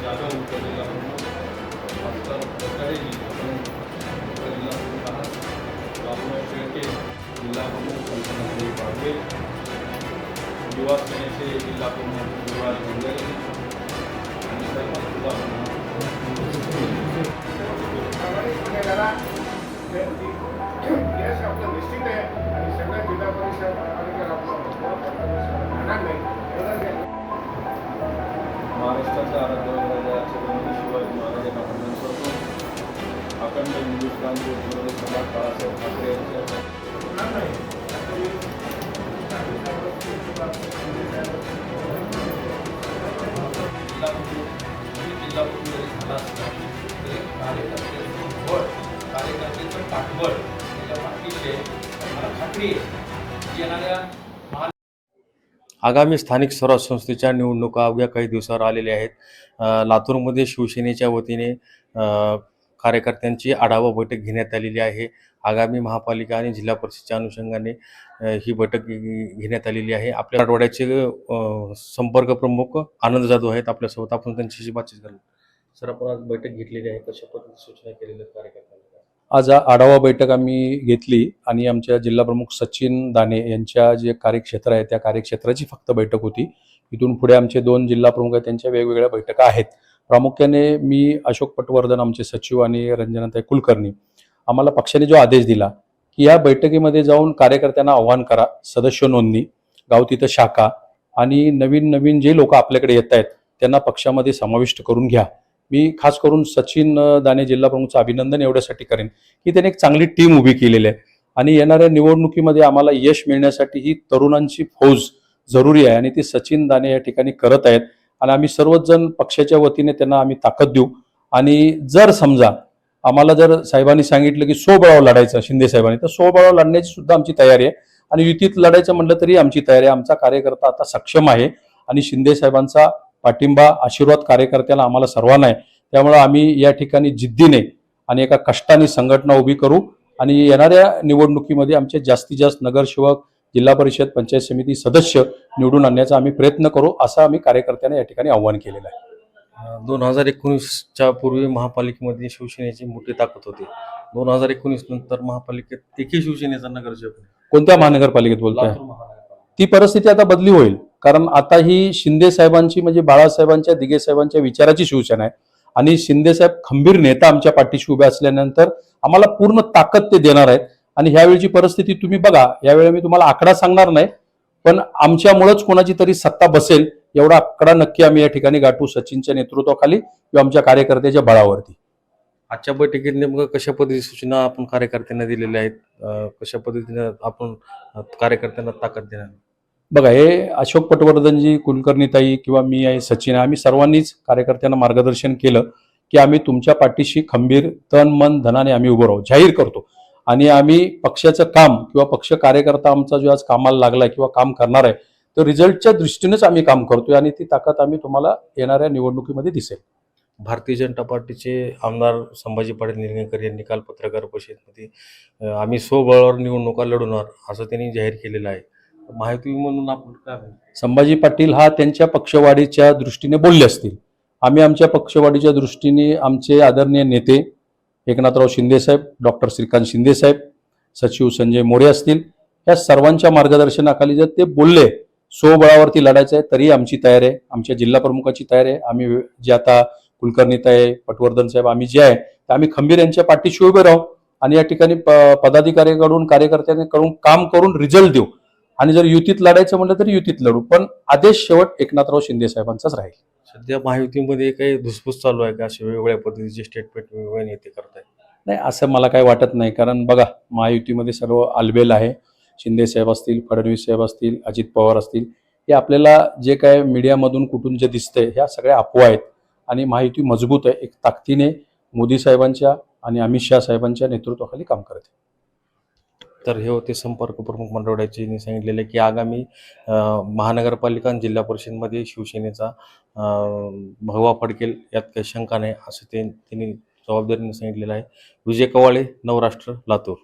जागा उतरलेला आजकाल प्रकारेही आपण जिल्हा प्रमुख आहात बाबूराव शेळके, जिल्हा प्रमुख कल्पनाताई पाडवे, युवा सेनेचे जिल्हा प्रमुख युवराज मंगले आणि सर्व सुद्धा आपलं निश्चित आहे आणि सगळ्या जिल्हा परिषद महाराष्ट्राचा आराध्य छत्रपती शिवाजी महाराजांना वंदन करतो. अखंड हिंदुस्थानचे उत्तर सम्राट बाळासाहेब ठाकरे यांच्या जिल्हा जरी झाला असता तरी कार्यकर्त्यांचं बळ, कार्यकर्त्यांचं पाठबळ त्याच्या पाठीशी मला खात्री आहे येणाऱ्या आगामी स्थानिक स्वराज्य संस्थेच्या निवडणुका अवघ्या काही दिवसावर आलेल्या आहेत. लातूरमध्ये शिवसेनेच्या वतीने कार्यकर्त्यांची आढावा बैठक घेण्यात आलेली आहे. आगामी महापालिका आणि जिल्हा परिषदेच्या अनुषंगाने ही बैठक घेण्यात आलेली आहे. आपल्या आठवड्याचे संपर्क प्रमुख आनंद जाधव आहेत आपल्यासोबत. आपण त्यांच्याशी बातचीत करणार. सर, आपण आज बैठक घेतलेली आहे, कशा पद्धतीने सूचना केलेल्या कार्यकर्त्यांना? आज आढावा बैठक आम्ही घेतली आणि आमच्या जिल्हा प्रमुख सचिन दाने यांच्या जे कार्यक्षेत्र आहे त्या कार्यक्षेत्राची फक्त बैठक होती. इथून पुढे आमचे 2 जिल्हा प्रमुख आहेत त्यांच्या वेगवेगळ्या बैठका आहेत. प्रामुख्याने मी अशोक पटवर्धन आमचे सचिव आणि रंजनाताई कुलकर्णी आम्हाला पक्षाने जो आदेश दिला की या बैठकीमध्ये जाऊन कार्यकर्त्यांना आव्हान करा, सदस्य नोंदणी, गाव तिथं शाखा आणि नवीन जे लोक आपल्याकडे येत आहेत त्यांना पक्षामध्ये समाविष्ट करून घ्या. मी खास करून सचिन दाने जिल्हा प्रमुखचं अभिनंदन एवढ्यासाठी करेन की त्याने एक चांगली टीम उभी केलेली आहे आणि येणाऱ्या निवडणुकीमध्ये आम्हाला यश मिळण्यासाठी ही तरुणांची फौज जरुरी आहे आणि ती सचिन दाने या ठिकाणी करत आहेत आणि आम्ही सर्वच जण पक्षाच्या वतीने त्यांना आम्ही ताकद देऊ. आणि जर समजा आम्हाला जर साहेबांनी सांगितलं की स्वबळावर लढायचं शिंदे साहेबांनी, तर स्वबळावर लढण्याची सुद्धा आमची तयारी आहे आणि युतीत लढायचं म्हटलं तरी आमची तयारी आहे. आमचा कार्यकर्ता आता सक्षम आहे आणि शिंदे साहेबांचा पाठिंबा, आशीर्वाद कार्यकर्त्याला आम्हाला सर्वांना आहे. त्यामुळे आम्ही या ठिकाणी जिद्दीने आणि एका कष्टाने संघटना उभी करू आणि येणाऱ्या निवडणुकीमध्ये आमचे जास्तीत जास्त नगरसेवक, जिल्हा परिषद, पंचायत समिती सदस्य निवडून आणण्याचा आम्ही प्रयत्न करू, असं आम्ही कार्यकर्त्यांना या ठिकाणी आव्हान केलेलं आहे. 2019च्या पूर्वी महापालिकेमध्ये शिवसेनेची मोठी ताकद होती. 2019 नंतर महापालिकेत एकही शिवसेनेचा नगरसेवक नाही. कोणत्या महानगरपालिकेत बोलताय? ती परिस्थिती आता बदली होईल, कारण आता ही शिंदे साहेबांची म्हणजे बाळासाहेबांच्या, दिघे साहेबांच्या विचाराची शिवसेना आहे आणि शिंदे साहेब खंबीर नेता आमच्या पाठीशी उभे असल्यानंतर आम्हाला पूर्ण ताकद ते देणार आहेत. आणि ह्यावेळची परिस्थिती तुम्ही बघा, यावेळी मी तुम्हाला आकडा सांगणार नाही, पण आमच्यामुळेच कोणाची तरी सत्ता बसेल एवढा आकडा नक्की आम्ही या ठिकाणी गाठू, सचिनच्या नेतृत्वाखाली किंवा आमच्या कार्यकर्त्याच्या बळावरती. आजच्या बैठकीत नेमकं कशा पद्धतीने सूचना आपण कार्यकर्त्यांना दिलेल्या आहेत, कशा पद्धतीने आपण कार्यकर्त्यांना ताकद देणार? बघा, हे अशोक पटवर्धनजी, कुलकर्णीताई किंवा मी आहे, सचिन आहे, आम्ही सर्वांनीच कार्यकर्त्यांना मार्गदर्शन केलं की आम्ही तुमच्या पाठीशी खंबीर तन मन धनाने आम्ही उभं राहू, जाहीर करतो. आणि आम्ही पक्षाचं काम किंवा पक्ष कार्यकर्ता आमचा जो आज कामाला लागलाय किंवा काम करणार आहे तर रिझल्टच्या दृष्टीनेच आम्ही काम करतोय आणि ती ताकद आम्ही तुम्हाला येणाऱ्या निवडणुकीमध्ये दिसेल. भारतीय जनता पार्टीचे आमदार संभाजी पाटील निलंगेकर यांनी काल पत्रकार परिषदेमध्ये आम्ही स्वबळावर निवडणुका लढवणार असं त्यांनी जाहीर केलेलं आहे. माहिती म्हणून आपण काय? संभाजी पाटील हा त्यांच्या पक्षवाढीच्या दृष्टीने बोलले असतील. आम्ही आमच्या पक्षवाढीच्या दृष्टीने आमचे आदरणीय नेते एकनाथराव शिंदेसाहेब, डॉक्टर श्रीकांत शिंदेसाहेब, सचिव संजय मोरे असतील, या सर्वांच्या मार्गदर्शनाखाली जर ते बोलले स्वबळावरती लढायचं आहे तरी आमची तयारी आहे, आमच्या जिल्हा प्रमुखाची तयारी आहे. आम्ही जे आता कुलकर्णीताई, पटवर्धन साहेब आम्ही जे आहे ते आम्ही खंबीर यांच्या पाठीशी उभे राहू आणि या ठिकाणी पदाधिकाऱ्यांकडून, कार्यकर्त्यांकडून काम करून रिझल्ट देऊ. आणि जर युतीत लढायचं म्हटलं तरी युतीत लढू, पण आदेश शेवट एकनाथराव शिंदे साहेबांचाच राहील. सध्या महायुतीमध्ये काही धुसफूस चालू आहे का? अशा वेगवेगळ्या पद्धतीचे स्टेटमेंट वेगवेगळे नेते करतायत? नाही, असं मला काही वाटत नाही, कारण बघा महायुतीमध्ये सर्व आलबेल आहे. शिंदे साहेब असतील, फडणवीस साहेब असतील, अजित पवार असतील, हे आपल्याला जे काय मीडियामधून कुठून जे दिसतंय ह्या सगळ्या अफवा आहेत आणि महायुती मजबूत आहे, एक ताकदीने मोदी साहेबांच्या आणि अमित शाह साहेबांच्या नेतृत्वाखाली काम करते. तर हे होते संपर्क प्रमुख मंडळाचे सांगितलेले की आगामी महानगरपालिका आणि जिल्हा परिषदेमध्ये शिवसेनेचा भगवा फडकेल यात काही शंका नाही असं त्यांनी जबाबदारीने सांगितलेलं आहे. विजय कवाळे, नवराष्ट्र, लातूर.